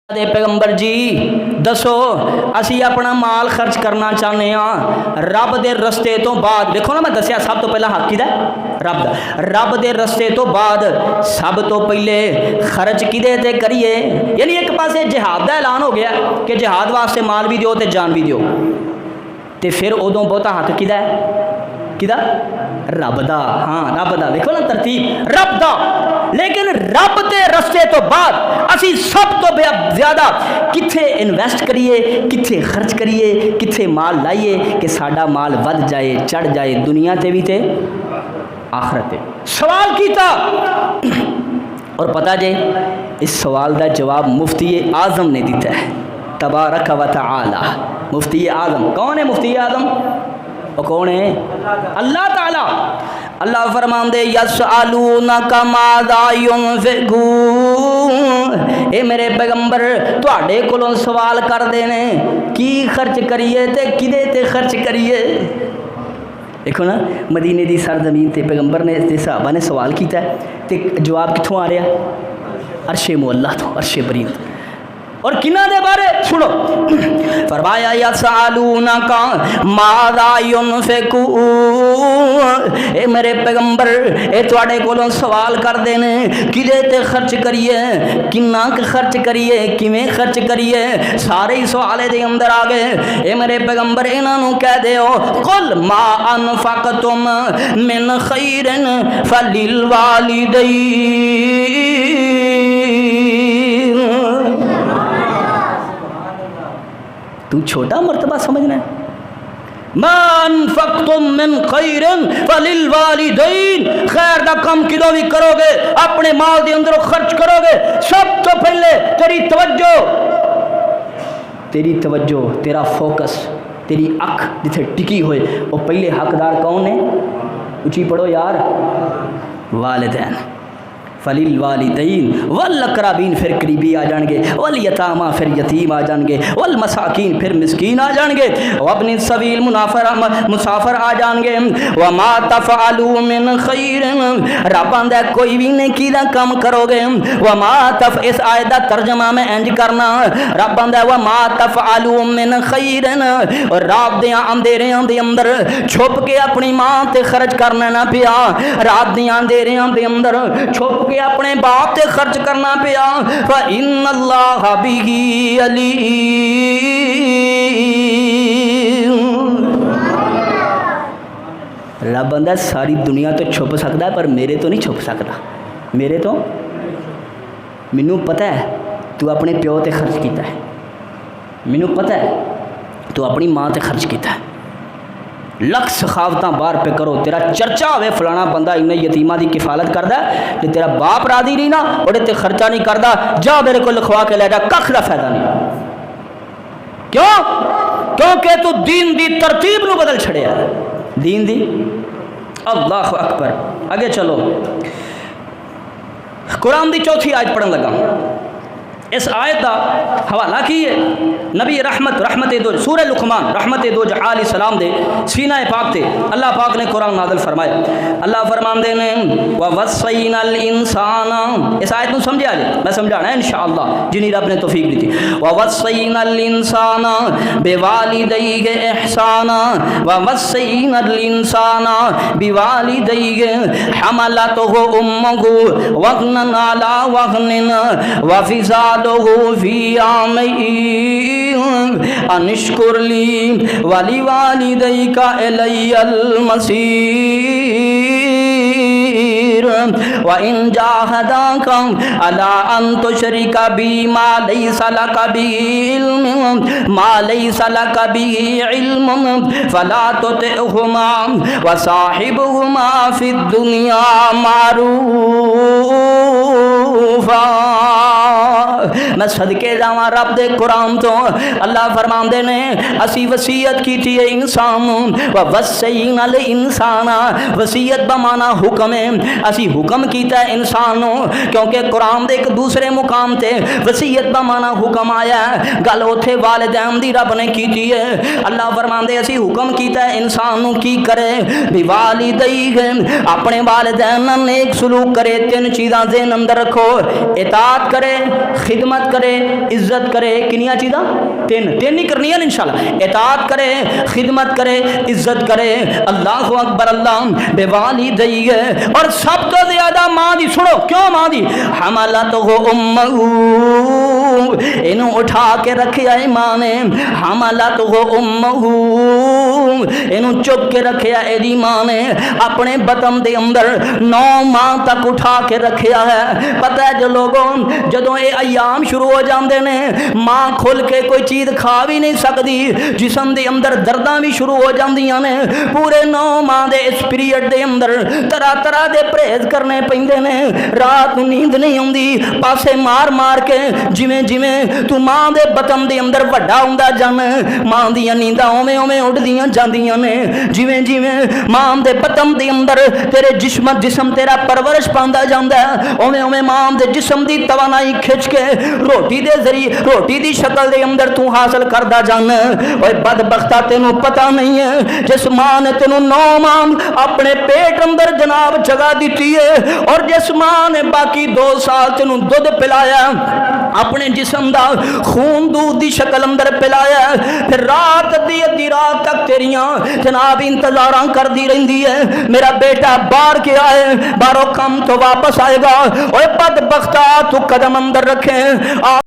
دے پیغمبر جی دسو اسی اپنا مال خرچ کرنا چاہنے ہاں رب دے رستے تو بعد دیکھو نا میں دسیا سب تو پہلا حق کیدا رب دا رب دے رستے تو بعد سب تو پہلے خرچ کدے تے کریے یعنی ایک پاسے جہاد دا اعلان ہو گیا کہ جہاد واسطے مال بھی دیو تے جان بھی دیو تے پھر ادوں بہتا حق کیدا ہے کیدا رب دا ہاں رب دا دیکھو نا ترتیب رب دا لیکن رب دے رستے تو بعد اسی سب تو زیادہ کتھے انویسٹ کریے کتھے خرچ کریے کتھے مال لائیے کہ ساڈا مال ود جائے چڑھ جائے دنیا تے بھی تے آخرت تے سوال کیتا اور پتہ جے اس سوال دا جواب مفتی اعظم نے دیتا ہے تبارک و تعالی مفتی اعظم کون ہے مفتی اعظم وہ کون ہے اللہ تعالی اللہ فرماندے یسألونک ماذا ينفقون اے میرے پیغمبر تواڈے کولوں سوال کردے نے کی خرچ کریے تے کدے تے خرچ کریے دیکھو نا مدینے دی سرزمین تے پیغمبر نے تے صحابہ نے سوال کیتا ہے تے جواب کتھوں آ رہا عرش مولا تو عرش برین اور کنہ دے بارے سنو فرمایا یسألونک ماذا ينفقون اے میرے پیغمبر اے تواڈے کولوں سوال کردے نے کدے تے خرچ کریے کنا خرچ کریے کیویں خرچ کریے سارے ہی سوالے دے اندر آ گئے اے میرے پیغمبر انہاں نوں کہہ دیو قل ما انفقتم من خیر فللوالدین تو چھوٹا مرتبہ سمجھنا ہے ما انفقتم من خیر فللوالدین خیر دا کم کدو بھی کرو گے اپنے مال دے اندر خرچ کرو گے سب تو پہلے تیری توجہ تیرا فوکس تیری اکھ جتھے ٹکی ہوئے وہ پہلے حقدار کون ہے اچھی پڑھو یار والدین فللوالدین والاقربین پھر قریبی آ جان گے والیتاما پھر یتیم آ جان گے والمساکین پھر مسکین آ جان گے وابن السبیل مسافر آ جان گے وما تفعلوا من خیر رب آندا کوئی بھی نیکی دا کام کرو گے وما اس آیت دا ترجمہ میں انج کرنا رب آندا وما تفعلوا من خیر اور رات دے اندھیریاں دے اندر چھپ کے اپنی ماں تے خرچ کرنا نہ پیا رات دے اندھیریاں دے اندر چھپ کہ اپنے باپ تے خرچ کرنا پیا فَإِنَّ اللَّهَ بِهِ عَلِيمٌ رب بندہ ساری دنیا تو چھپ سکتا ہے پر میرے تو نہیں چھپ سکتا میرے تو مینوں پتہ ہے تو اپنے پیو تے خرچ کیتا ہے مینوں پتہ ہے تو اپنی ماں تے خرچ کیتا ہے لکھ سخاوتاں باہر پہ کرو تیرا چرچا ہوئے فلانا بندہ انہیں یتیمہ دی کفالت کردہ ہے تیرا باپ راضی نہیں نا اوڑے تے خرچہ نہیں کردہ جا میرے کو لکھوا کے لے جا کخ دا فائدہ نہیں کیوں کیونکہ تو دین دی ترتیب نو بدل چھڑے ہے دین دی اللہ اکبر آگے چلو قرآن دی چوتھی آیت پڑھن لگا اس آیت دا حوالہ کی ہے نبی رحمت دو سورہ لقمان رحمت دو علیہ السلام دے سینہ پاک تے اللہ پاک نے قرآن نازل فرمایا اللہ فرمان دے نے وَوَصَّيْنَا الْإِنسَانَ اس آیت نو سمجھا جائے میں سمجھانا ہے انشاءاللہ جنہی رب نے توفیق دی تھی وَوَصَّيْنَا الْإِنسَانَ بِوَالِدَيْهِ إِحْسَانًا وَوَصَّيْنَا الْإِنسَانَ بِوَالِدَيْهِ حَمَلَتْهُ أُمُّهُ وَهْنًا عَلَى وَهْنٍ وَفِصَالُهُ فی عامین ان اشکر لی ولوالدیک الی المصیر وان جاہداک علی ان تشرک بی ما لیس لک به علم فلا تطعهما وصاحبهما فی الدنیا معروفا میں صدقے جاواں رب دے قرآن تو اللہ فرماندے نے اسی وصیت کیتی ہے انسان وَوَصَّيْنَا الْإِنسَانَ وصیت بمانا حکم ہے اسی حکم کیتا ہے انسان کیونکہ قرآن دے ایک دوسرے مقام تے وصیت بمانا حکم آیا ہے گل اوتھے والدین دی رب نے کیتی ہے اللہ فرماندے اسی حکم کیتا ہے انسان کی کرے بِوَالِدَيْهِ اپنے والدین نیک سلوک کرے تین چیزاں ذہن اندر رکھو اطاعت کرے خدمت کرے عزت کرے کنیاں چیزاں تین ہی کرنی ہیں انشاءاللہ اطاعت کرے خدمت کرے عزت کرے اللہ اکبر اللہ بے والدی اور سب تو زیادہ ماں دی سنو کیوں ماں دی حملتہ امہ انہوں اٹھا کے رکھیا ہے ماں نے حملتہ امہ انہوں چک کے رکھیا ہے دی ماں نے اپنے بطن دے اندر 9 ماہ تک اٹھا کے رکھیا ہے پتہ ہے جو لوگوں جدوں اے ایام شروع ہو جاندے نے ماں کھل کے کوئی چیز کھا بھی نہیں سکتی جسم دے اندر درداں بھی شروع ہو جاندیاں نے پورے 9 ماہ دے اس پیریڈ دے اندر طرح طرح دے پرہیز کرنے پیندے نے رات نو نیند نہیں ہوندی پاسے مار مار کے جویں جویں تو ماں دے بطن دے اندر وڈا ہوندا جان ماں دیاں نینداں اوویں اوویں اڑدیاں جاندیاں نے جویں جویں ماں دے بطن دے اندر تیرے جسم تیرا پرورش پاندا جاندا ہے اوویں اوویں ماں دے جسم دی توانائی کھچ کے روٹی دے ذریعے روٹی دی شکل دے اندر تو حاصل کردا جان اوے بدبختہ تینوں پتہ نہیں ہے جس ماں نے تینوں 9 ماہ اپنے پیٹ اندر جناب جگہ دیتی ہے اور جس ماں نے باقی 2 سال تینوں دودھ پلایا اپنے جسم دا خون دودھ دی شکل اندر پلایا پھر رات دی ادھی رات تک تیریاں جناب انتظاراں کر دی رہندی ہے میرا بیٹا باہر کے آئے باہروں کم تو واپس آئے گا اوے بدبختہ تو قدم اندر رکھیں